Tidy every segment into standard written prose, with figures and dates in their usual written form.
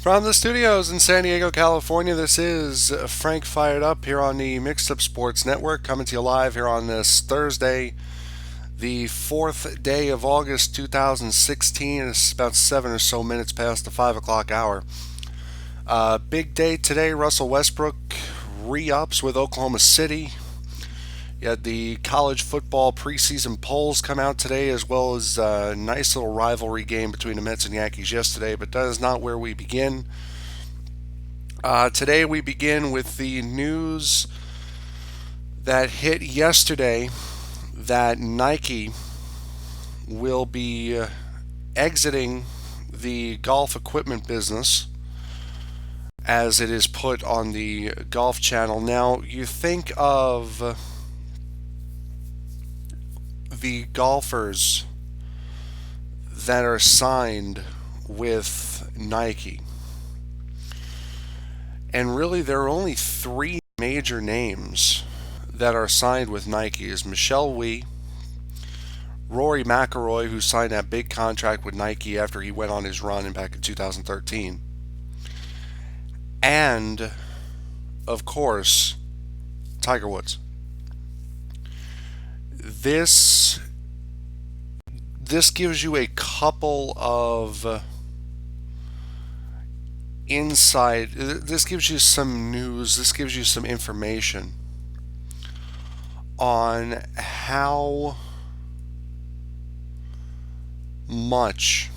From the studios in San Diego, California, this is Frank Fired Up here on the Mixed Up Sports Network, coming to you live here on this Thursday, the 4th day of August 2016. It's about 7 or so minutes past the 5 o'clock hour. Big day today. Russell Westbrook re ups with Oklahoma City. You had the college football preseason polls come out today, as well as a nice little rivalry game between the Mets and Yankees yesterday, but that is not where we begin. Today we begin with the news that hit yesterday that Nike will be exiting the golf equipment business as it is put on the Golf Channel. Now, you think of the golfers that are signed with Nike. And really, there are only three major names that are signed with Nike: is Michelle Wie, Rory McIlroy, who signed that big contract with Nike after he went on his run back in 2013, and, of course, Tiger Woods. This this gives you a couple of insight. This gives you some news. This gives you some information on how much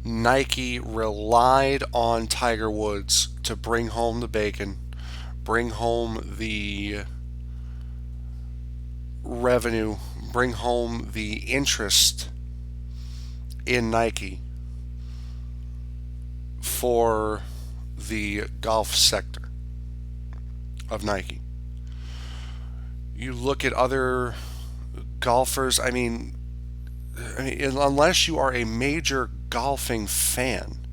Nike relied on Tiger Woods to bring home the bacon, bring home the revenue, bring home the interest in Nike for the golf sector of Nike. You look at other golfers, unless you are a major golfing fan,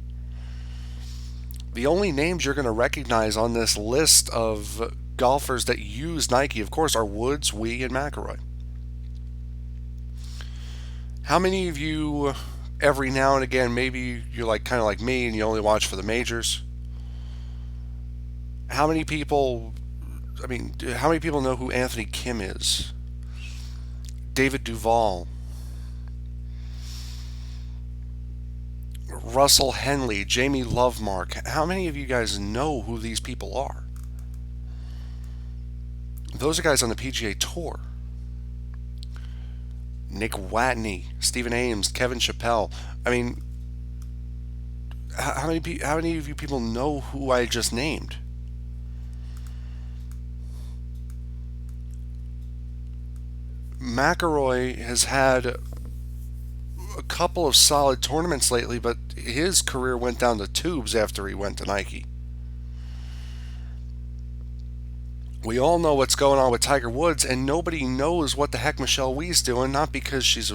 the only names you're going to recognize on this list of golfers that use Nike, of course, are Woods, Wie, and McIlroy. How many of you, every now and again, maybe you're kind of like me and you only watch for the majors? How many people? How many people know who Anthony Kim is? David Duval, Russell Henley, Jamie Lovemark. How many of you guys know who these people are? Those are guys on the PGA Tour. Nick Watney, Stephen Ames, Kevin Chappelle. How many of you people know who I just named? McIlroy has had a couple of solid tournaments lately, but his career went down the tubes after he went to Nike. We all know what's going on with Tiger Woods, and nobody knows what the heck Michelle Wie's doing. Not because she's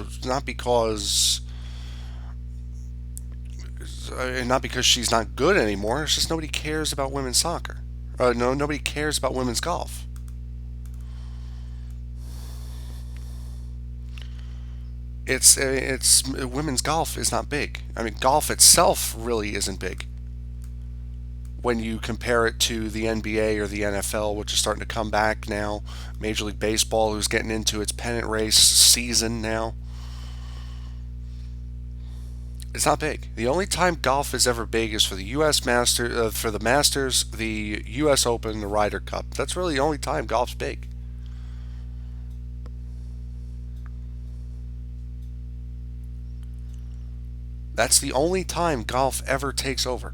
not good anymore. It's just nobody cares about women's soccer. No, nobody cares about women's golf. It's women's golf is not big. Golf itself really isn't big when you compare it to the NBA or the NFL, which is starting to come back now. Major League Baseball, who's getting into its pennant race season now. It's not big. The only time golf is ever big is for the U.S. for the Masters, the U.S. Open, the Ryder Cup. That's really the only time golf's big. That's the only time golf ever takes over.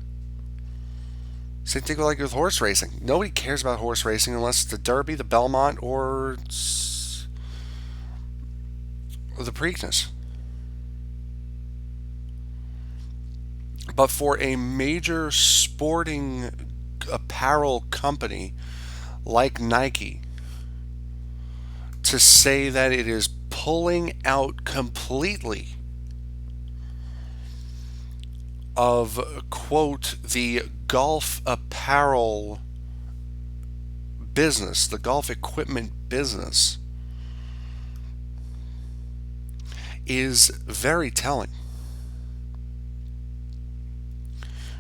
Same thing with horse racing. Nobody cares about horse racing unless it's the Derby, the Belmont, or the Preakness. But for a major sporting apparel company like Nike to say that it is pulling out completely of, quote, the golf apparel business, the golf equipment business, is very telling.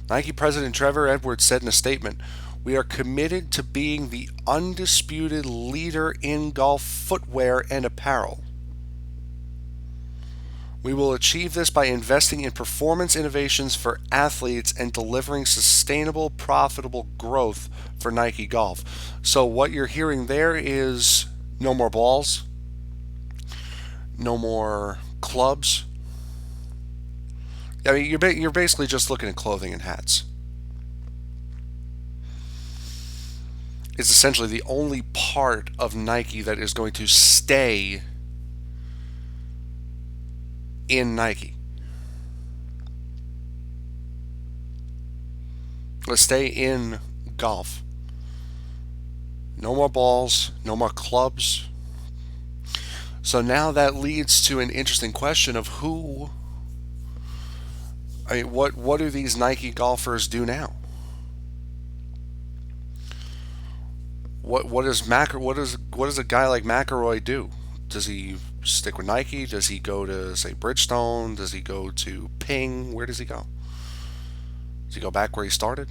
Nike president Trevor Edwards said in a statement, "We are committed to being the undisputed leader in golf footwear and apparel. We will achieve this by investing in performance innovations for athletes and delivering sustainable, profitable growth for Nike Golf." So, what you're hearing there is no more balls, no more clubs. I mean, you're basically just looking at clothing and hats. It's essentially the only part of Nike that is going to stay in Nike. Let's stay in golf. No more balls, no more clubs. So now that leads to an interesting question of who. I mean, what do these Nike golfers do now? What does a guy like McIlroy do? Does he stick with Nike? Does he go to, say, Bridgestone? Does he go to Ping? Where does he go? Does he go back where he started?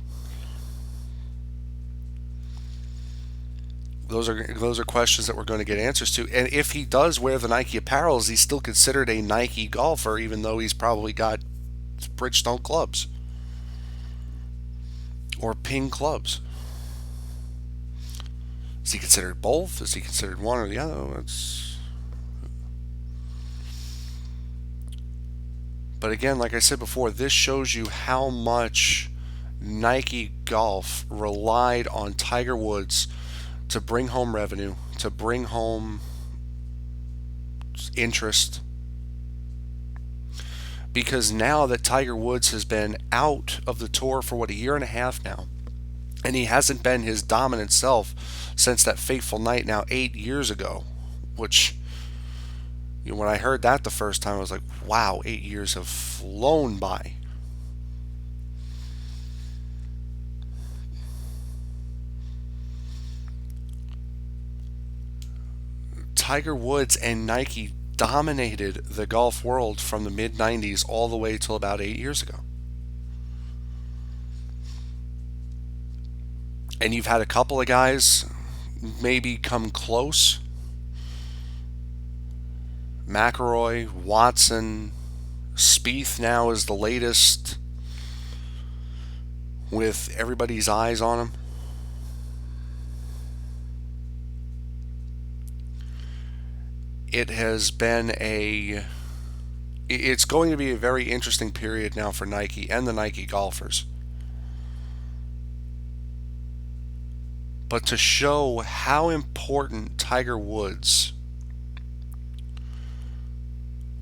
Those are questions that we're going to get answers to. And if he does wear the Nike apparel, is he still considered a Nike golfer, even though he's probably got Bridgestone clubs or Ping clubs? Is he considered both? Is he considered one or the other? But again, like I said before, this shows you how much Nike Golf relied on Tiger Woods to bring home revenue, to bring home interest. Because now that Tiger Woods has been out of the tour for a year and a half now, and he hasn't been his dominant self since that fateful night now 8 years ago, which, when I heard that the first time, I was like, wow, 8 years have flown by. Tiger Woods and Nike dominated the golf world from the mid 90s all the way till about 8 years ago. And you've had a couple of guys maybe come close. McIlroy, Watson, Spieth now is the latest with everybody's eyes on him. It's going to be a very interesting period now for Nike and the Nike golfers. But to show how important Tiger Woods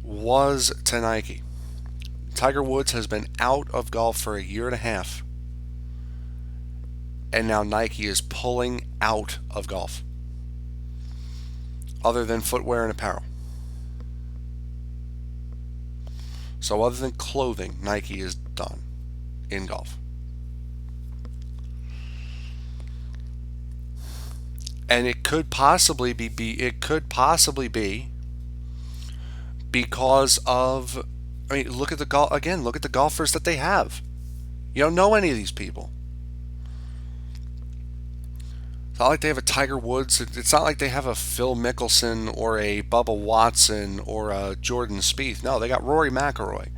was to Nike, Tiger Woods has been out of golf for a year and a half, and now Nike is pulling out of golf, other than footwear and apparel. So other than clothing, Nike is done in golf. And it could possibly be because of, look at the golfers that they have. You don't know any of these people. It's not like they have a Tiger Woods. It's not like they have a Phil Mickelson or a Bubba Watson or a Jordan Spieth. No, they got Rory McIlroy,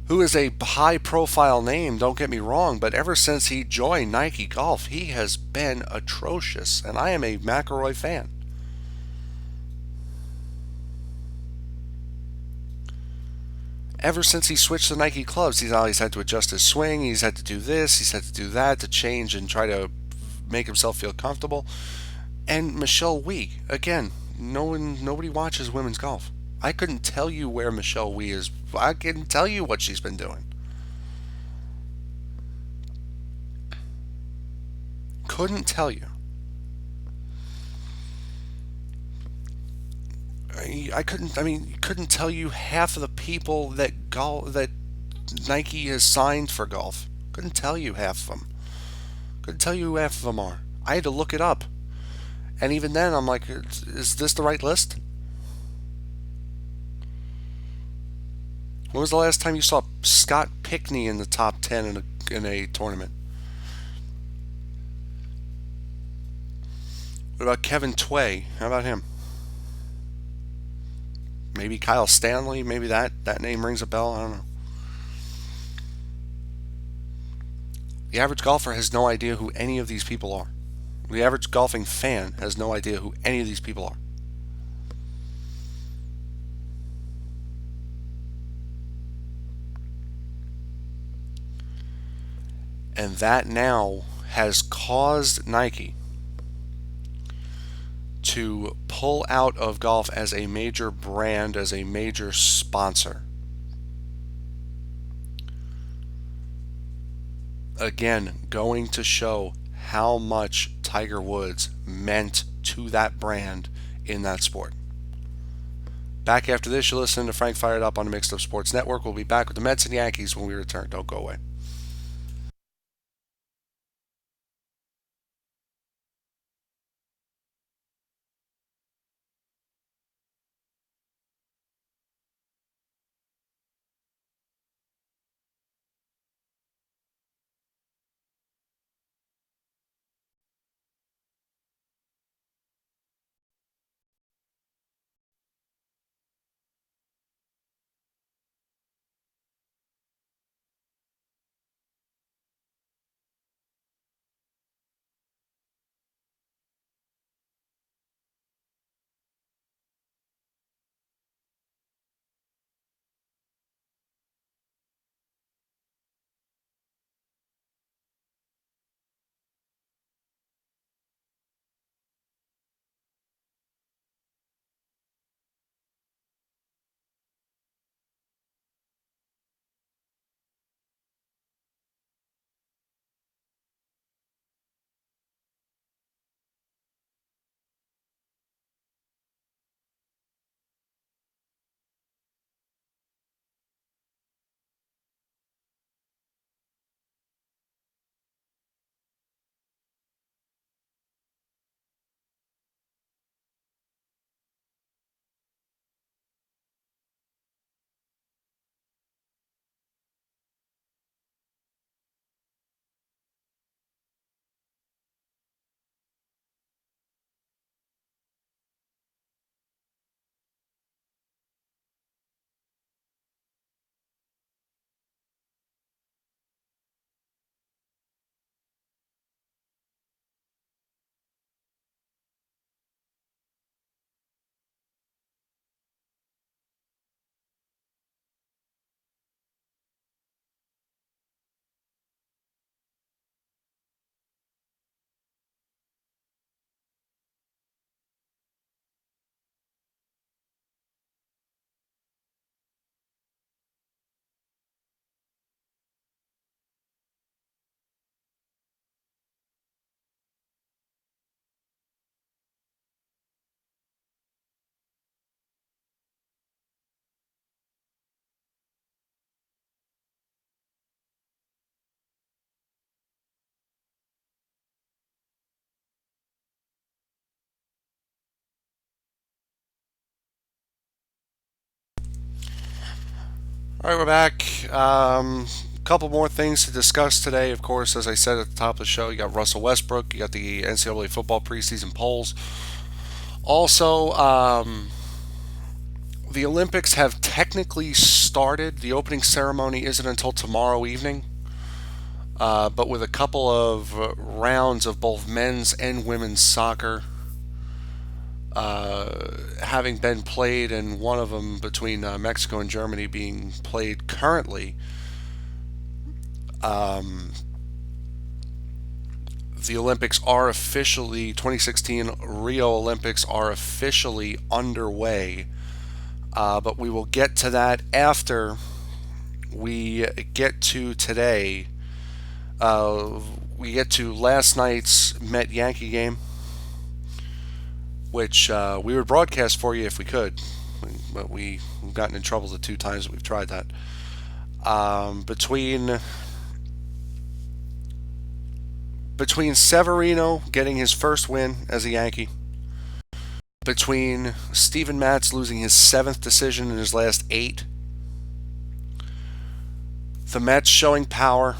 who is a high-profile name, don't get me wrong, but ever since he joined Nike Golf, he has been atrocious, and I am a McIlroy fan. Ever since he switched to Nike clubs, he's always had to adjust his swing, he's had to do this, he's had to do that, to change and try to make himself feel comfortable. And Michelle Wie, again, nobody watches women's golf. I couldn't tell you where Michelle Wie is. I couldn't tell you what she's been doing. Couldn't tell you. Couldn't tell you half of the people that Nike has signed for golf. Couldn't tell you half of them. Couldn't tell you who half of them are. I had to look it up. And even then, I'm like, is this the right list? When was the last time you saw Scott Pickney in the top 10 in a tournament? What about Kevin Tway? How about him? Maybe Kyle Stanley? Maybe that name rings a bell? I don't know. The average golfer has no idea who any of these people are. The average golfing fan has no idea who any of these people are. And that now has caused Nike to pull out of golf as a major brand, as a major sponsor. Again, going to show how much Tiger Woods meant to that brand in that sport. Back after this, you're listening to Frank Fired Up on the Mixed Up Sports Network. We'll be back with the Mets and Yankees when we return. Don't go away. All right, we're back. Couple more things to discuss today. Of course, as I said at the top of the show, you got Russell Westbrook, you got the NCAA football preseason polls. Also, the Olympics have technically started. The opening ceremony isn't until tomorrow evening, but with a couple of rounds of both men's and women's soccer having been played, and one of them between Mexico and Germany being played currently. Um, the Olympics are officially, 2016 Rio Olympics are officially underway, but we will get to that after we get to today. We get to last night's Met Yankee game, which we would broadcast for you if we could, but we've gotten in trouble the two times that we've tried that. Between Severino getting his first win as a Yankee, between Steven Matz losing his seventh decision in his last eight, The Mets showing power.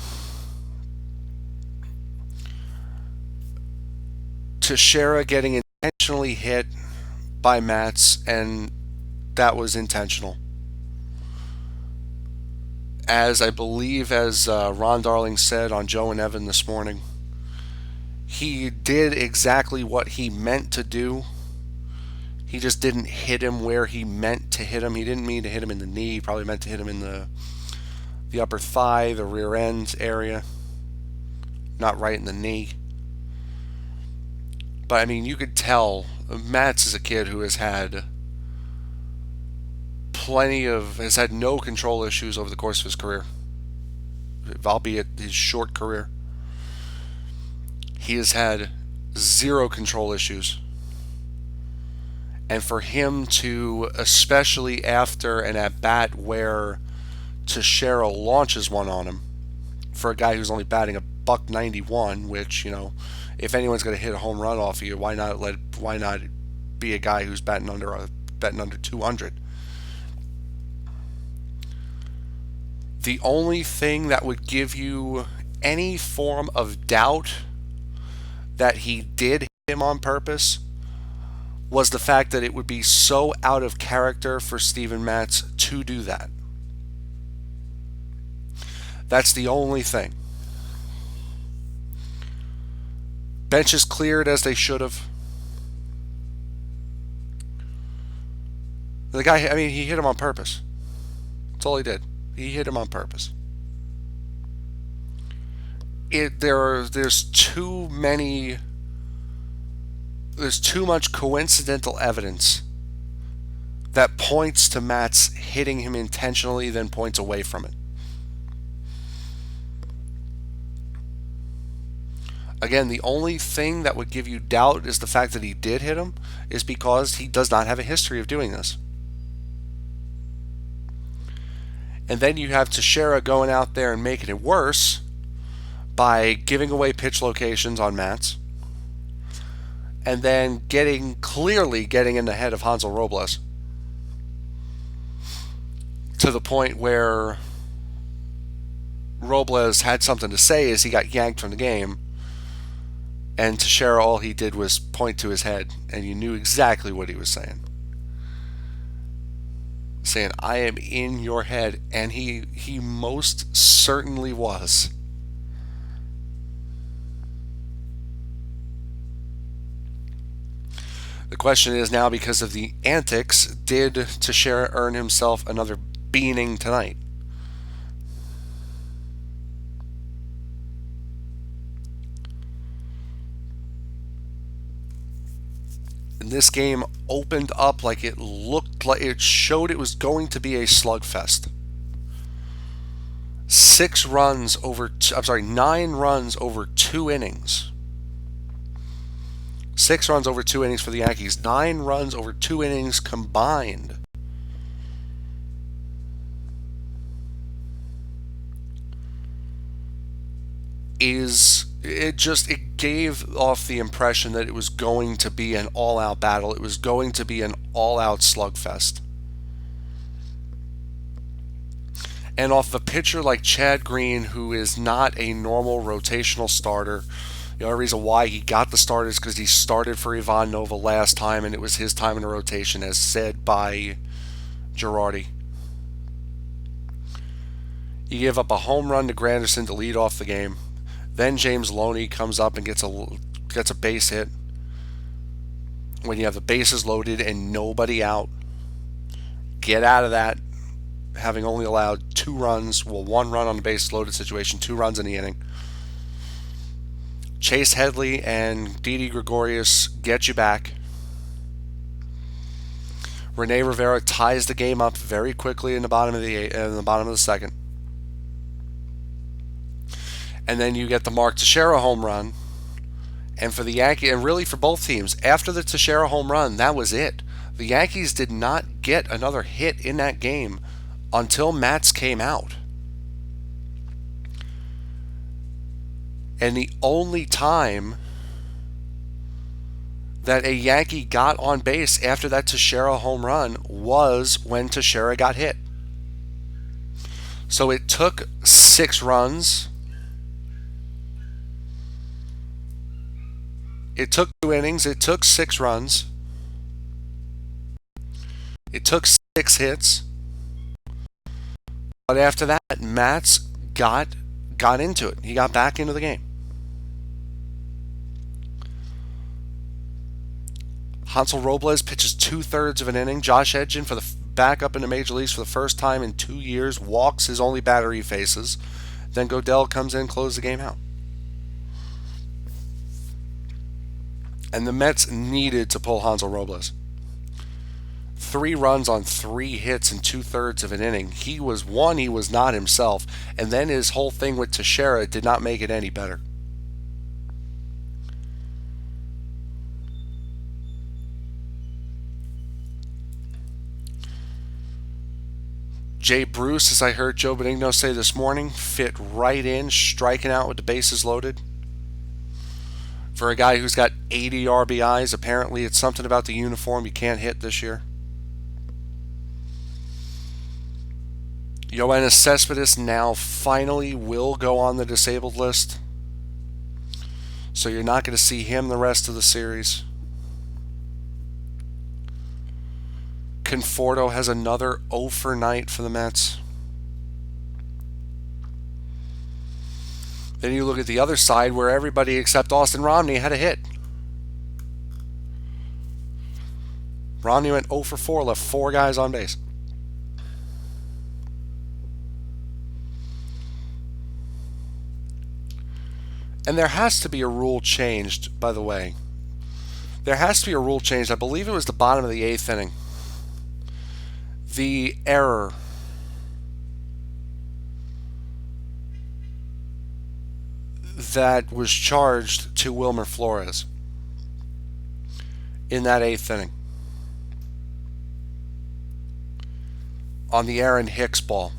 Teixeira getting intentionally hit by Matz, and that was intentional. As I believe, as Ron Darling said on Joe and Evan this morning, he did exactly what he meant to do. He just didn't hit him where he meant to hit him. He didn't mean to hit him in the knee. He probably meant to hit him in the upper thigh, the rear end area, not right in the knee. But I mean, you could tell Matz is a kid who has had has had no control issues over the course of his career, albeit his short career. He has had zero control issues. And for him to, especially after an at-bat where Teixeira launches one on him, for a guy who's only batting a .191, which, if anyone's going to hit a home run off of you, why not be a guy who's batting under 200? The only thing that would give you any form of doubt that he did hit him on purpose was the fact that it would be so out of character for Steven Matz to do that. That's the only thing. Benches cleared as they should have. The guy, he hit him on purpose. That's all he did. He hit him on purpose. There's too much coincidental evidence that points to Matz hitting him intentionally, then points away from it. Again, the only thing that would give you doubt is the fact that he did hit him is because he does not have a history of doing this. And then you have Teixeira going out there and making it worse by giving away pitch locations on Matz, and then clearly getting in the head of Hansel Robles to the point where Robles had something to say as he got yanked from the game, and Teixeira, all he did was point to his head, and you knew exactly what he was saying. Saying, "I am in your head," and he most certainly was. The question is now, because of the antics, did Teixeira earn himself another beaning tonight? And this game opened up like it looked like it showed it was going to be a slugfest. 9 runs over 2 innings. 6 runs over 2 innings for the Yankees. 9 runs over 2 innings combined. It gave off the impression that it was going to be an all-out battle. It was going to be an all-out slugfest. And off a pitcher like Chad Green, who is not a normal rotational starter, the only reason why he got the start is because he started for Ivan Nova last time, and it was his time in the rotation, as said by Girardi. You give up a home run to Granderson to lead off the game. Then James Loney comes up and gets a base hit. When you have the bases loaded and nobody out, get out of that, having only allowed 2 runs, 1 run on the base loaded situation, 2 runs in the inning. Chase Headley and Didi Gregorius get you back. Rene Rivera ties the game up very quickly in the bottom of the second. And then you get the Mark Teixeira home run. And for the Yankees, and really for both teams, after the Teixeira home run, that was it. The Yankees did not get another hit in that game until Matz came out. And the only time that a Yankee got on base after that Teixeira home run was when Teixeira got hit. So it took 6 runs. It took 2 innings. It took 6 runs. It took 6 hits. But after that, Matz got into it. He got back into the game. Hansel Robles pitches 2/3 of an inning. Josh Edgin, for the backup in the major leagues for the first time in 2 years, walks his only batter he faces. Then Godell comes in, closes the game out. And the Mets needed to pull Hansel Robles. 3 runs on 3 hits in 2/3 of an inning. He was not himself. And then his whole thing with Teixeira did not make it any better. Jay Bruce, as I heard Joe Benigno say this morning, fit right in, striking out with the bases loaded. For a guy who's got 80 RBIs, apparently it's something about the uniform you can't hit this year. Yoenis Cespedes now finally will go on the disabled list. So you're not going to see him the rest of the series. Conforto has another 0 for night for the Mets. Then you look at the other side where everybody except Austin Romney had a hit. Romney went 0 for 4, left 4 guys on base. And there has to be a rule changed, by the way. There has to be a rule changed. I believe it was the bottom of the 8th inning. The error that was charged to Wilmer Flores in that 8th inning on the Aaron Hicks ball.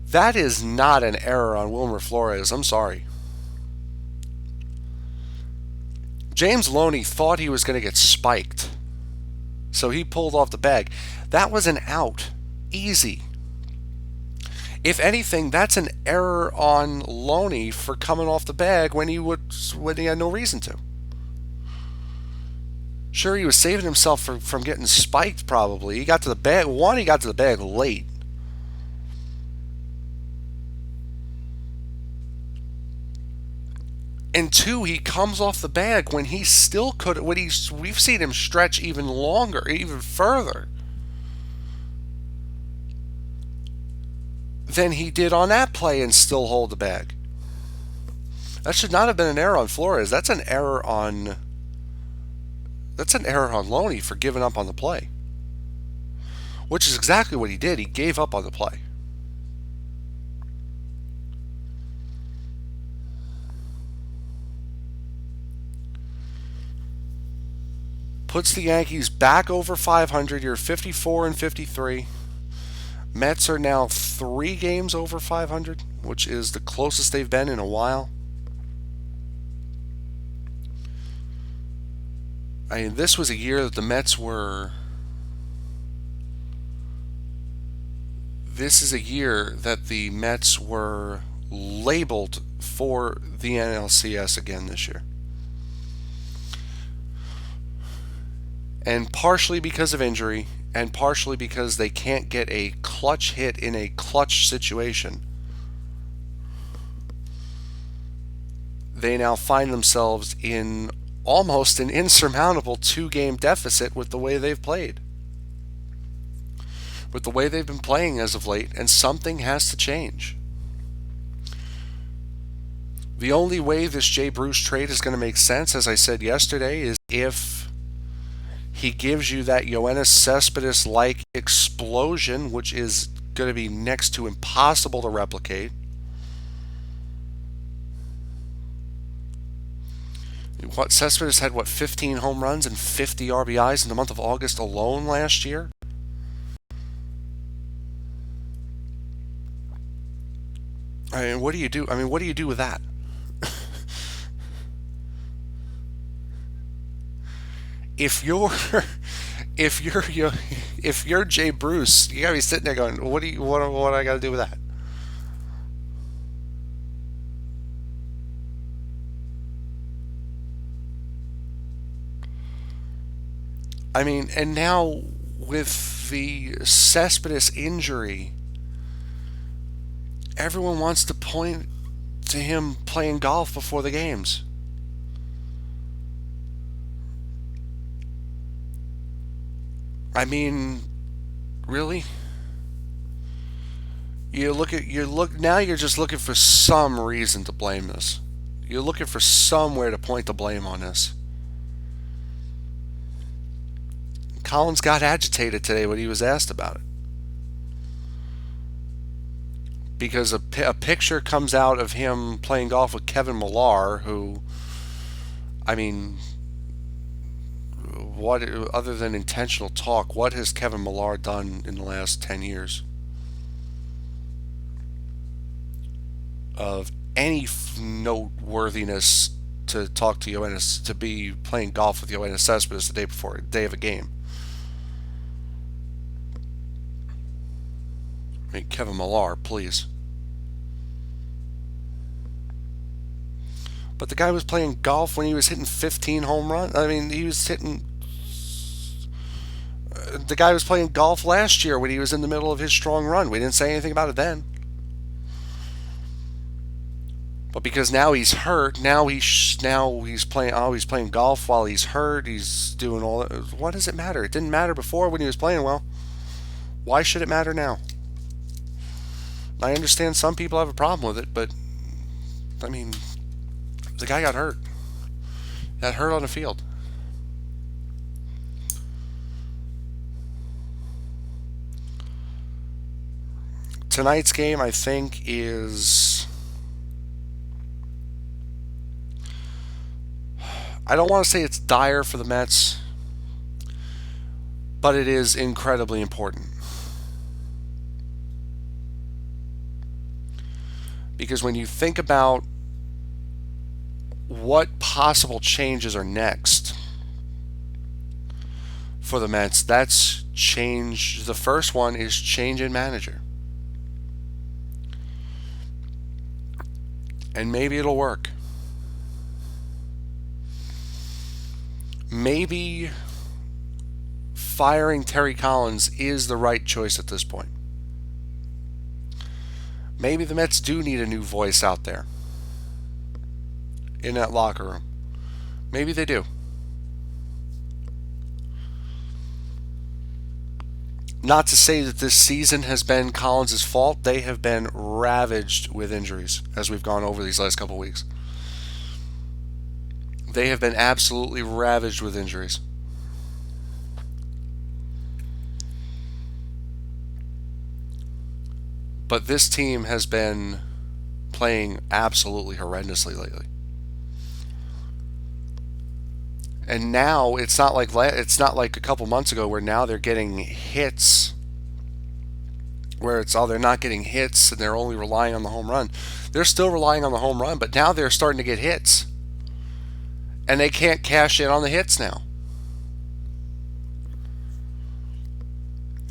That is not an error on Wilmer Flores. I'm sorry. James Loney thought he was going to get spiked, so he pulled off the bag. That was an out. Easy. If anything, that's an error on Loney for coming off the bag when he had no reason to. Sure, he was saving himself from getting spiked probably. He got to the bag. He got to the bag late. And 2, he comes off the bag when he still could. We've seen him stretch even longer, even further than he did on that play and still hold the bag. That should not have been an error on Flores. That's an error on Loney for giving up on the play, which is exactly what he did. He gave up on the play. Puts the Yankees back over 500. You're 54 and 53. Mets are now 3 games over 500, which is the closest they've been in a while. I mean, this was a year that the Mets were... This is a year that the Mets were labeled for the NLCS again this year. And partially because of injury, and partially because they can't get a clutch hit in a clutch situation, they now find themselves in almost an insurmountable 2-game deficit with the way they've played. With the way they've been playing as of late, and something has to change. The only way this Jay Bruce trade is going to make sense, as I said yesterday, is if he gives you that Yoenis Cespedes-like explosion, which is going to be next to impossible to replicate. Cespedes had 15 home runs and 50 RBIs in the month of August alone last year? I mean, what do you do? What do you do with that? if you're if if you're Jay Bruce, you gotta be sitting there going, what do I gotta do with that? I mean, and now with the Cespedes injury, everyone wants to point to him playing golf before the games. I mean, really? You look now you're just looking for some reason to blame this. You're looking for somewhere to point the blame on this. Collins got agitated today when he was asked about it because a picture comes out of him playing golf with Kevin Millar, who, I mean, what other than intentional talk, what has Kevin Millar done in the last 10 years of any noteworthiness to talk to Yoenis, to be playing golf with Yoenis Cespedes the day before, the day of a game? I mean, Kevin Millar, please. But the guy was playing golf when he was hitting 15 home runs. I mean, he was hitting. The guy was playing golf last year when he was in the middle of his strong run. We didn't say anything about it then. But because now he's hurt, now he's playing. Oh, he's playing golf while he's hurt. He's doing all that. What does it matter? It didn't matter before when he was playing well. Why should it matter now? I understand some people have a problem with it, but I mean, the guy got hurt. Got hurt on the field. Tonight's game, I think, is. I don't want to say it's dire for the Mets, but it is incredibly important. Because when you think about what possible changes are next for the Mets, that's change. The first one is change in manager. And maybe it'll work. Maybe firing Terry Collins is the right choice at this point. Maybe the Mets do need a new voice out there in that locker room. Maybe they do. Not to say that this season has been Collins' fault. They have been ravaged with injuries as we've gone over these last couple of weeks. They have been absolutely ravaged with injuries. But this team has been playing absolutely horrendously lately. And now it's not like a couple months ago where now they're getting hits, where it's they're not getting hits and they're only relying on the home run. They're still relying on the home run, but now they're starting to get hits. And they can't cash in on the hits now.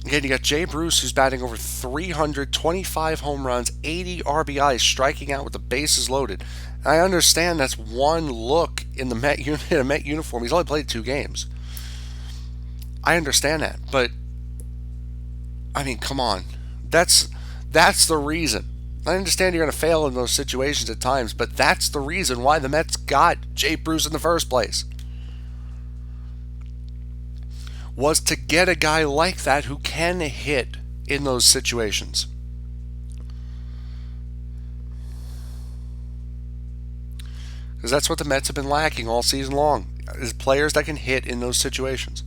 Again, you got Jay Bruce, who's batting over 325 home runs, 80 RBIs, striking out with the bases loaded. And I understand that's one look in the Met uniform. He's only played 2 games. I understand that, but I mean, come on, that's the reason. I understand you're going to fail in those situations at times, but that's the reason why the Mets got Jay Bruce in the first place. Was to get a guy like that who can hit in those situations. Because that's what the Mets have been lacking all season long, is players that can hit in those situations.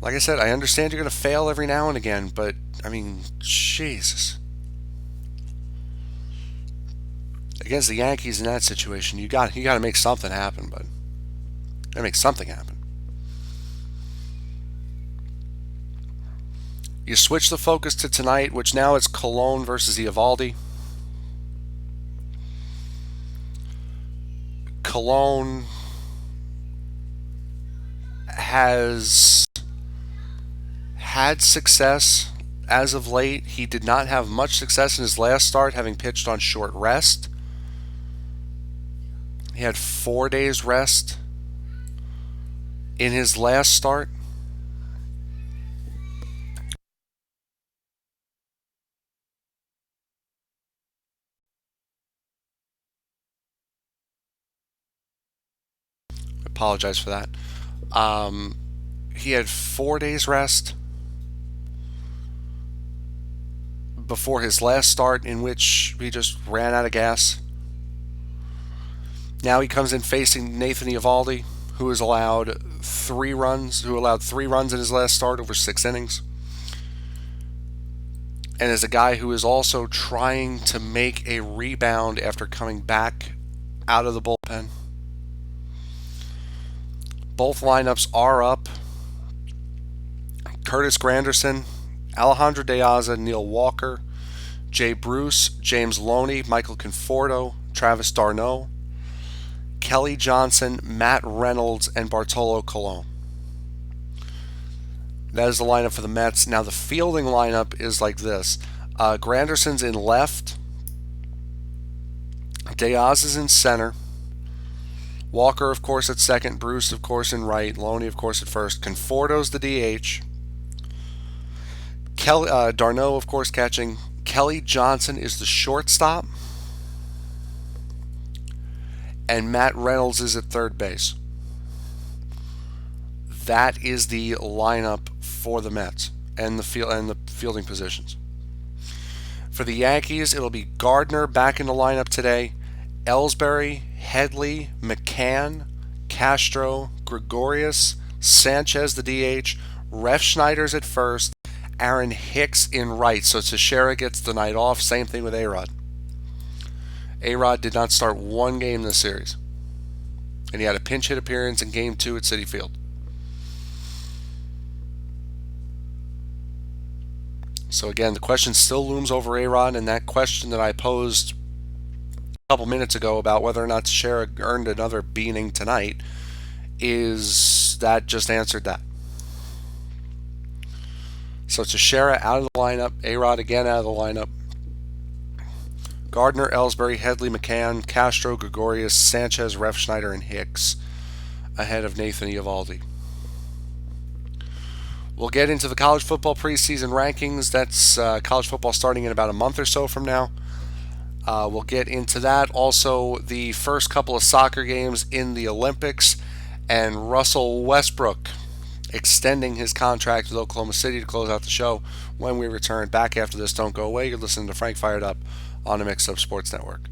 Like I said, I understand you're going to fail every now and again, but I mean, Jesus. Against the Yankees in that situation, you got to make something happen, bud. Got to make something happen. You switch the focus to tonight, which now it's Colon versus Eovaldi. Cologne has had success as of late. He did not have much success in his last start, having pitched on short rest. He had 4 days rest in his last start. I apologize for that. Um, he had 4 days rest before his last start, in which he just ran out of gas. Now he comes in facing Nathan Eovaldi, who has allowed 3 runs, who allowed 3 runs in his last start over 6 innings, and is a guy who is also trying to make a rebound after coming back out of the bullpen. Both lineups are up. Curtis Granderson, Alejandro De Aza, Neil Walker, Jay Bruce, James Loney, Michael Conforto, Travis d'Arnaud, Kelly Johnson, Matt Reynolds, and Bartolo Colon. That is the lineup for the Mets. Now the fielding lineup is like this. Granderson's in left. Diaz is in center. Walker, of course, at second. Bruce, of course, in right. Loney, of course, at first. Conforto's the DH. d'Arnaud, of course, catching. Kelly Johnson is the shortstop. And Matt Reynolds is at third base. That is the lineup for the Mets and the fielding positions. For the Yankees, it'll be Gardner back in the lineup today. Ellsbury, Headley, McCann, Castro, Gregorius, Sanchez the DH, Refschneider's at first, Aaron Hicks in right. So Teixeira gets the night off. Same thing with A-Rod. A-Rod did not start one game this series, and he had a pinch hit appearance in Game 2 at Citi Field. So again, the question still looms over A-Rod, and that question that I posed a couple minutes ago about whether or not Teixeira earned another beating tonight, is that just answered that. So Teixeira out of the lineup, A-Rod again out of the lineup. Gardner, Ellsbury, Headley, McCann, Castro, Gregorius, Sanchez, Refschneider, and Hicks ahead of Nathan Eovaldi. We'll get into the college football preseason rankings. That's college football starting in about a month or so from now. We'll get into that. Also, the first couple of soccer games in the Olympics, and Russell Westbrook extending his contract with Oklahoma City to close out the show. When we return back after this, don't go away. You're listening to Frank Fired Up on the Mixed Up Sports Network.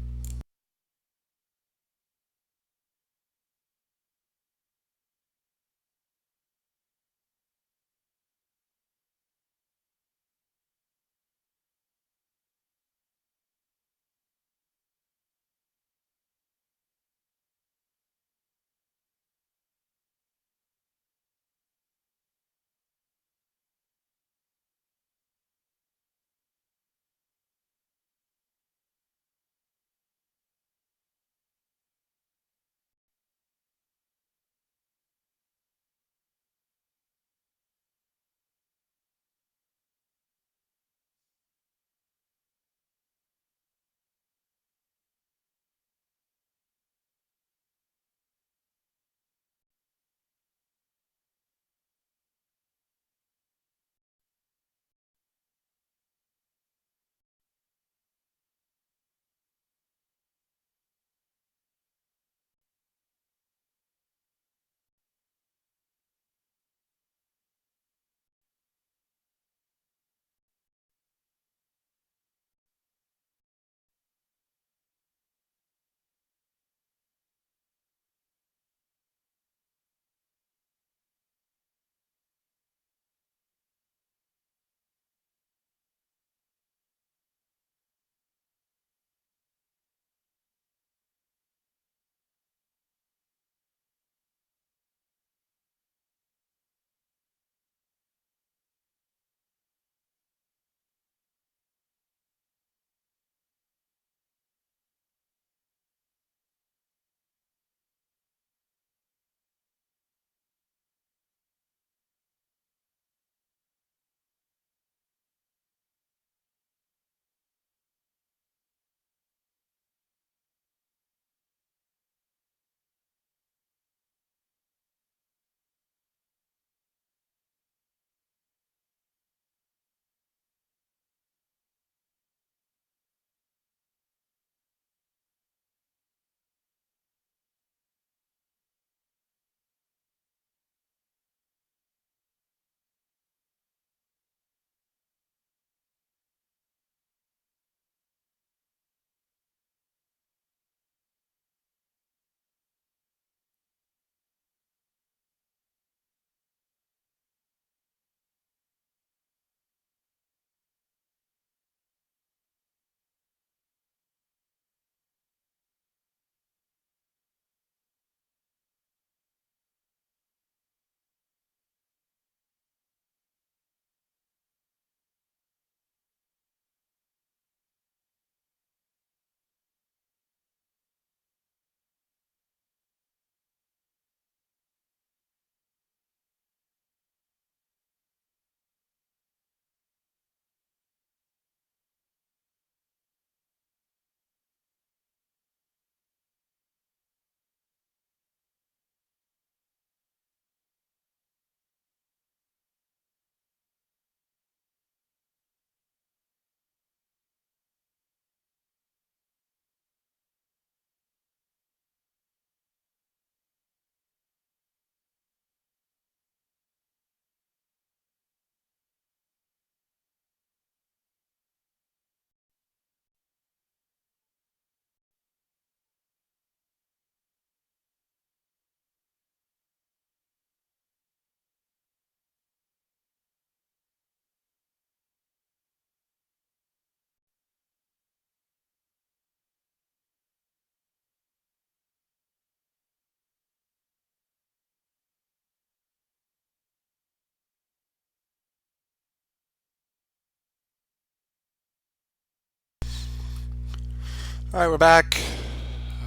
All right, we're back.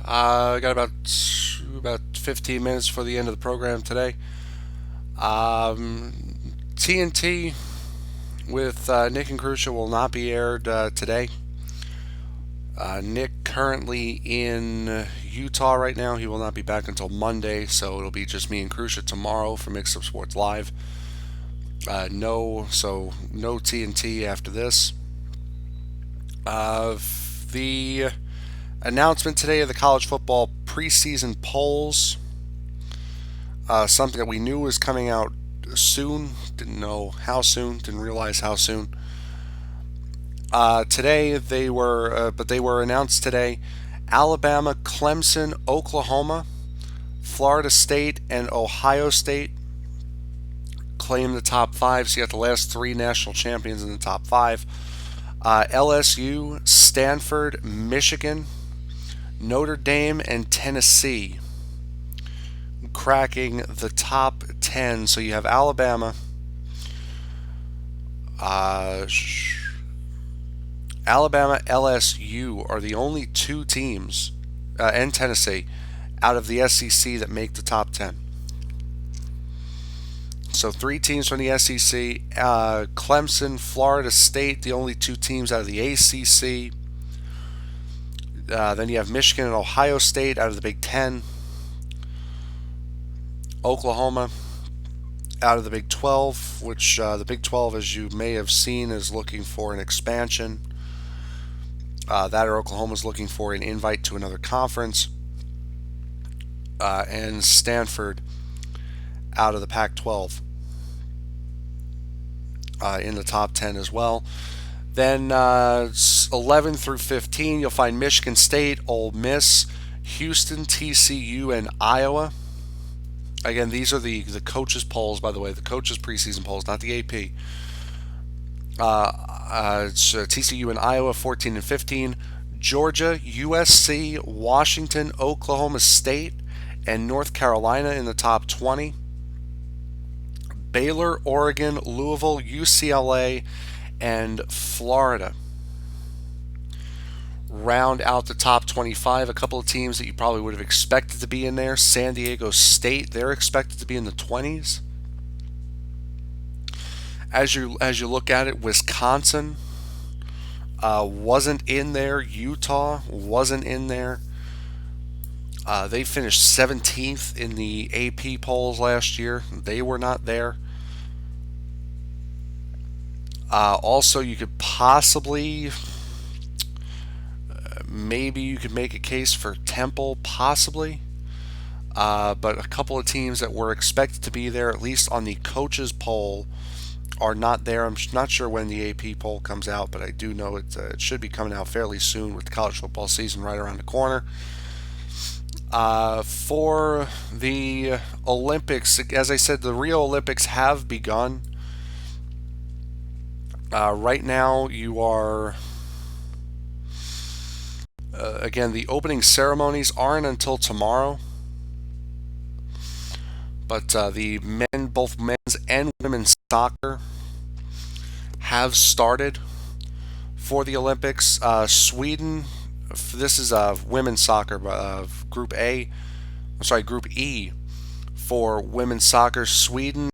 I got about 15 minutes for the end of the program today. TNT with Nick and Crucia will not be aired today. Nick currently in Utah right now. He will not be back until Monday, so it'll be just me and Crucia tomorrow for Mixed Up Sports Live. No TNT after this. The announcement today of the college football preseason polls. Something that we knew was coming out soon. Didn't know how soon. Didn't realize how soon. Today they were announced today. Alabama, Clemson, Oklahoma, Florida State, and Ohio State claim the top five. So you got the last three national champions in the top five. LSU, Stanford, Michigan, Notre Dame, and Tennessee cracking the top 10. So you have Alabama, LSU are the only two teams, and Tennessee, out of the SEC that make the top 10. So three teams from the SEC, Clemson, Florida State, the only two teams out of the ACC. Then you have Michigan and Ohio State out of the Big Ten. Oklahoma out of the Big 12, which the Big 12, as you may have seen, is looking for an expansion. That or Oklahoma's looking for an invite to another conference. And Stanford out of the Pac-12 in the top 10 as well. Then 11 through 15, you'll find Michigan State, Ole Miss, Houston, TCU, and Iowa. Again, these are the coaches' polls, by the way, the coaches' preseason polls, not the AP. It's TCU and Iowa, 14 and 15. Georgia, USC, Washington, Oklahoma State, and North Carolina in the top 20. Baylor, Oregon, Louisville, UCLA, and Florida round out the top 25. A couple of teams that you probably would have expected to be in there. San Diego State, they're expected to be in the 20s. As you look at it, Wisconsin wasn't in there. Utah wasn't in there. They finished 17th in the AP polls last year. They were not there. Also, you could possibly, maybe you could make a case for Temple, possibly. But a couple of teams that were expected to be there, at least on the coaches poll, are not there. I'm not sure when the AP poll comes out, but I do know it should be coming out fairly soon with the college football season right around the corner. For the Olympics, as I said, the Rio Olympics have begun. Right now, you are, again, the opening ceremonies aren't until tomorrow. But both men's and women's soccer have started for the Olympics. Sweden, this is women's soccer, Group E for women's soccer. Sweden